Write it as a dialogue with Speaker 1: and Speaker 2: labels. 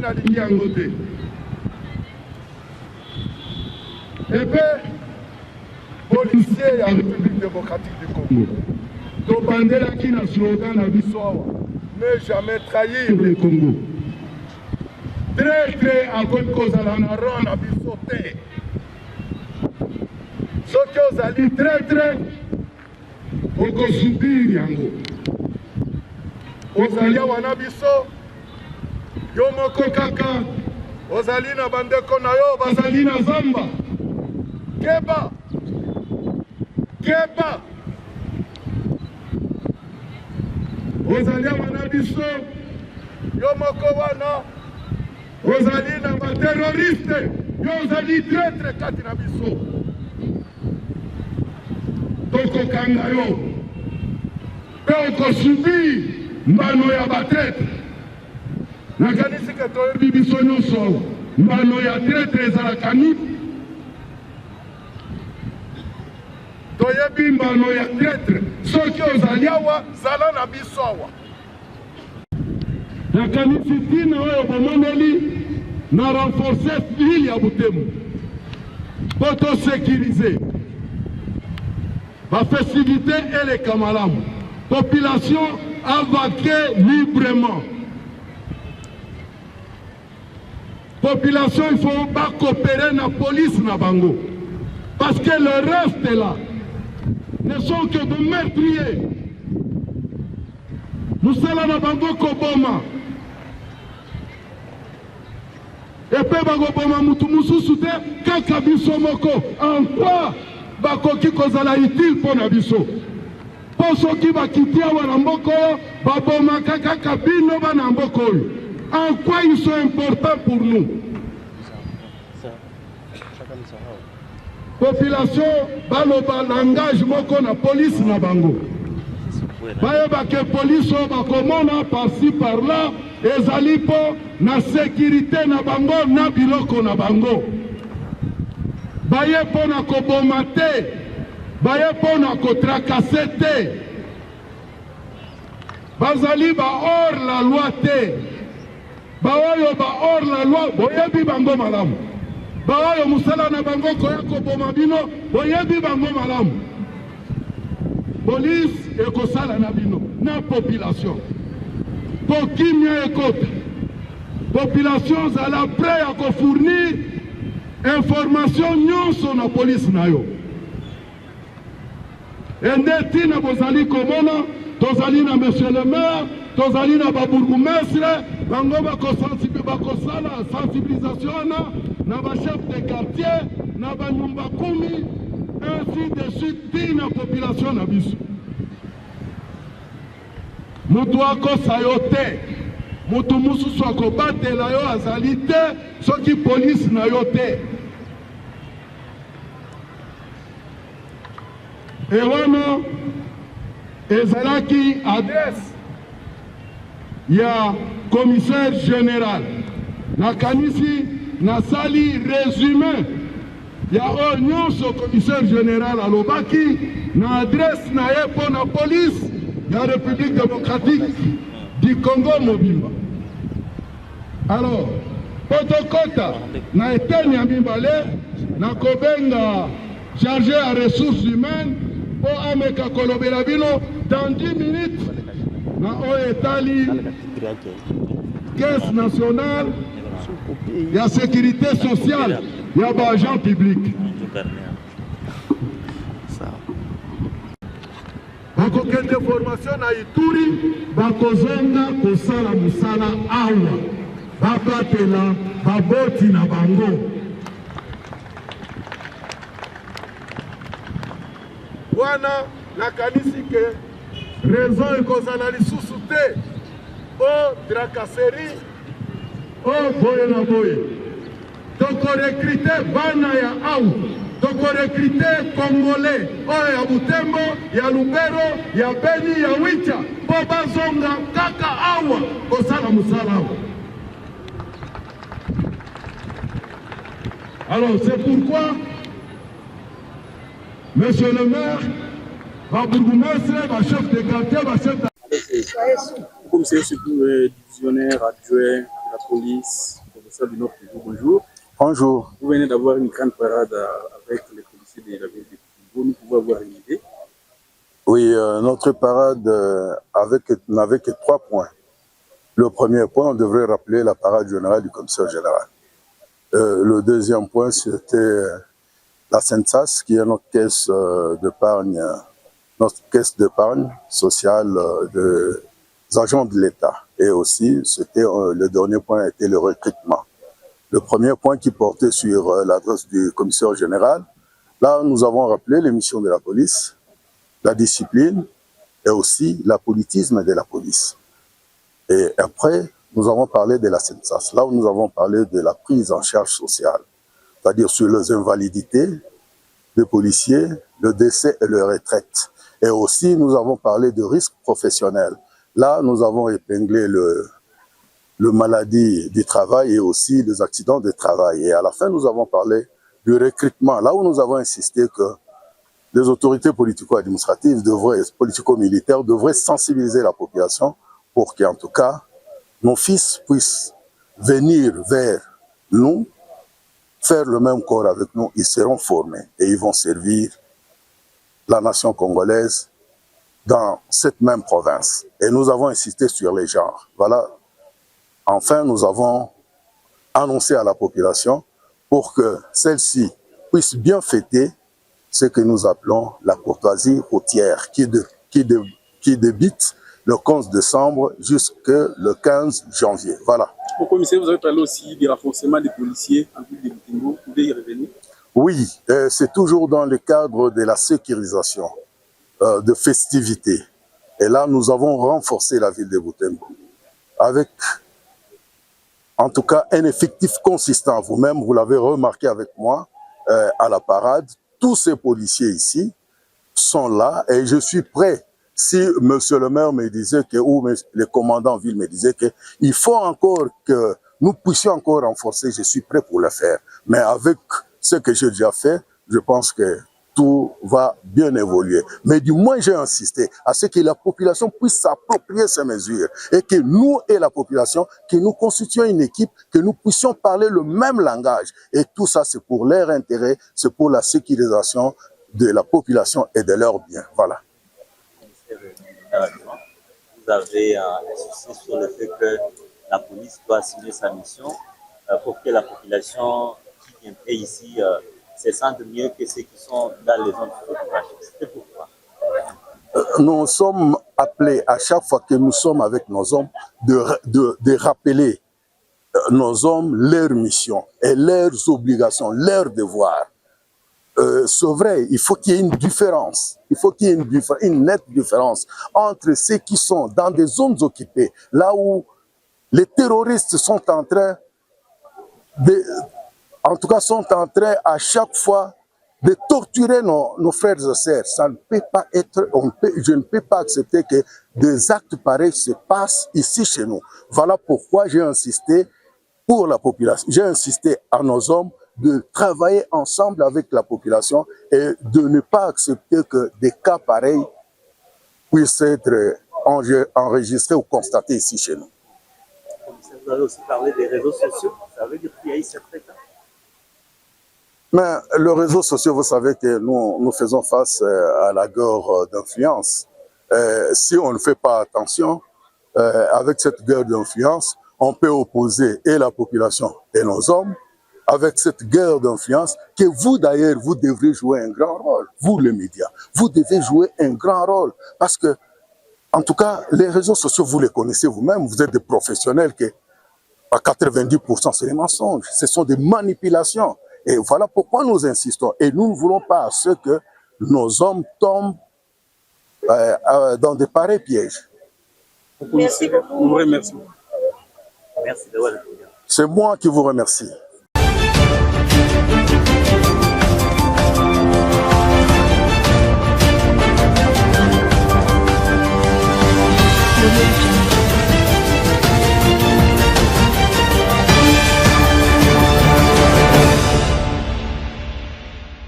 Speaker 1: nalingi yango te. Epe policier ya République démocratique du Congo tobandelaki na slogan na biso awa, ne jamais trahir le Congo. Traître akoki kozala na rang na biso te. Soki ozali traître okosubir yango. Ozali awa na biso yo moko kaka, ozali na bandeko na yo bazali na zamba. Keba keba ozali awa na biso yo moko wana ozali na bateroriste, yo ozali traître kati na biso. Tokokanga yo mpe okosubir mbano ya batraître. Nakanisi ke toyebi biso nyonso mbano ya traître ezalaka nini. Toyebi mbano ya traître, soki ozali awa zala na biso awa. Nakanisi tina oyo bomoneli na renforcer ville ya Butembo po tosécuriser bafestivité eleka malamu, population avaquer librement. Population il faut pas coopérer na police na bango, parce que le reste là ne sont que de meurtriers. Musala na bango koboma epe bagoboma mutu mususu te kaka biso moko. En quoi bakoki kozala utile mpo na biso? Po soki bakiti awa na mboka oyo babomaka kaka bino bana mboka oyo. En quoi ils sont importants pour nous? Population baloba langage moko na police na bango. Bayeba ke police oyo bakomona par-ci par-là ezali po na sécurité na bango na biloko na bango. Baye po na koboma te, baye po na kotrakase te. Bazali ba hors la loi te. Baoyo ba hors la loi boyebi bango malamu. Baoyo musala na bango koya koboma bino boyebi bango malamu. Police ekosala na bino na population. Po kimia ekota. Population zala prêt à ko fournir information nyonso na police na yo. Ende tina bozali komona tozali na monsieur le maire, tozali na babourgmestre, bango bakosala sensibilisation na ba chef de quartier, na ba nyumba kumi, ainsi de suite tina population na biso. Mutu akosa yo te, mutu mususu akobatela yo azali te, soki police na yo te. Et wana ezalaki adresse ya commissaire général. Nakanisi nasali résumé ya oyo nyonso commissaire général alobaki na adresse na ye po na police ya République démocratique du Congo mobimba. Alors, potokota na eteni ya mibale na kobenga chargé à ressources humaines po ameka kolobela bino dans 10 minutes na oyo etali caisse nationale ya sécurité sociale ya ba agent public. Bakokende formation na Ituri bakozonga kosala musala awa babatela baboti na bango. Wana nakanisi ke raison ekozala lisusu te o tracasserie o boye na boye. Toko recruter bana ya awa, toko recruter congolais oyo ya Butembo, ya Lubero, ya Beni, ya Wicha po bazonga kaka awa kosala musala awa. Alors c'est pourquoi monsieur le maire, va bourgmestre, va chef de quartier, va chef de...
Speaker 2: Comme c'est surtout divisionnaire, adjoint, la police, professeur Bino Pivot, bonjour.
Speaker 3: Bonjour.
Speaker 2: Vous venez d'avoir une grande parade avec les policiers de la ville de Butembo. Nous pouvons avoir une idée?
Speaker 3: Oui, notre parade n'avait que 3 points. Le premier point, on devrait rappeler la parade générale du commissaire général. Le deuxième point, c'était la CENSAS, qui est notre caisse d'épargne sociale des agents de l'État. Et aussi, le dernier point était le recrutement. Le premier point qui portait sur l'adresse du commissaire général, là, nous avons rappelé les missions de la police, la discipline et aussi l'apolitisme de la police. Et après, nous avons parlé de la CENSAS, là où nous avons parlé de la prise en charge sociale, c'est-à-dire sur les invalidités des policiers, le décès et la retraite. Et aussi, nous avons parlé de risques professionnels. Là, nous avons épinglé le maladie du travail et aussi les accidents de travail. Et à la fin, nous avons parlé du recrutement, là où nous avons insisté que les autorités politico-administratives, politico-militaires devraient sensibiliser la population pour qu'en tout cas, nos fils puissent venir vers nous, faire le même corps avec nous. Ils seront formés et ils vont servir la nation congolaise dans cette même province. Et nous avons insisté sur les genres. Voilà. Enfin, nous avons annoncé à la population pour que celle-ci puisse bien fêter ce que nous appelons la courtoisie routière, qui débute le 15 décembre jusqu'au 15 janvier. Voilà.
Speaker 2: Au commissaire, vous avez parlé aussi du renforcement des policiers en ville de Butembo. Vous pouvez y revenir? Oui,
Speaker 3: c'est toujours dans le cadre de la sécurisation de festivités. Et là, nous avons renforcé la ville de Butembo avec, en tout cas, un effectif consistant. Vous-même, vous l'avez remarqué avec moi à la parade. Tous ces policiers ici sont là et je suis prêt. Si monsieur le maire me disait que, ou le commandant ville me disait qu'il faut encore que nous puissions encore renforcer, je suis prêt pour le faire. Mais avec ce que j'ai déjà fait, je pense que tout va bien évoluer. Mais du moins, j'ai insisté à ce que la population puisse s'approprier ces mesures et que nous et la population, que nous constituions une équipe, que nous puissions parler le même langage. Et tout ça, c'est pour leur intérêt, c'est pour la sécurisation de la population et de leurs biens. Voilà.
Speaker 4: Vous avez insisté sur le fait que la police doit assumer sa mission pour que la population qui viendrait ici se sente mieux que ceux qui sont dans les zones de population. C'était pourquoi?
Speaker 3: Nous sommes appelés à chaque fois que nous sommes avec nos hommes de rappeler nos hommes leurs missions et leurs obligations, leurs devoirs. C'est vrai, il faut qu'il y ait une différence. Il faut qu'il y ait une nette différence entre ceux qui sont dans des zones occupées, là où les terroristes sont en train à chaque fois de torturer nos frères et sœurs. Ça ne peut pas être, je ne peux pas accepter que des actes pareils se passent ici chez nous. Voilà pourquoi j'ai insisté pour la population. J'ai insisté à nos hommes de travailler ensemble avec la population et de ne pas accepter que des cas pareils puissent être enregistrés ou constatés ici chez nous.
Speaker 4: Vous avez aussi parlé des réseaux sociaux. Ça veut dire qu'il y a eu cette fréquence?
Speaker 3: Mais les réseaux sociaux, vous savez que nous faisons face à la guerre d'influence. Si on ne fait pas attention, avec cette guerre d'influence, on peut opposer et la population et nos hommes avec cette guerre d'influence que vous d'ailleurs, vous devrez jouer un grand rôle. Vous les médias, vous devez jouer un grand rôle parce que, en tout cas, les réseaux sociaux, vous les connaissez vous-même, vous êtes des professionnels que à 90% c'est des mensonges, ce sont des manipulations. Et voilà pourquoi nous insistons. Et nous ne voulons pas à ce que nos hommes tombent dans de pareils pièges.
Speaker 2: Merci beaucoup.
Speaker 4: Merci d'avoir répondu.
Speaker 3: C'est moi qui vous remercie.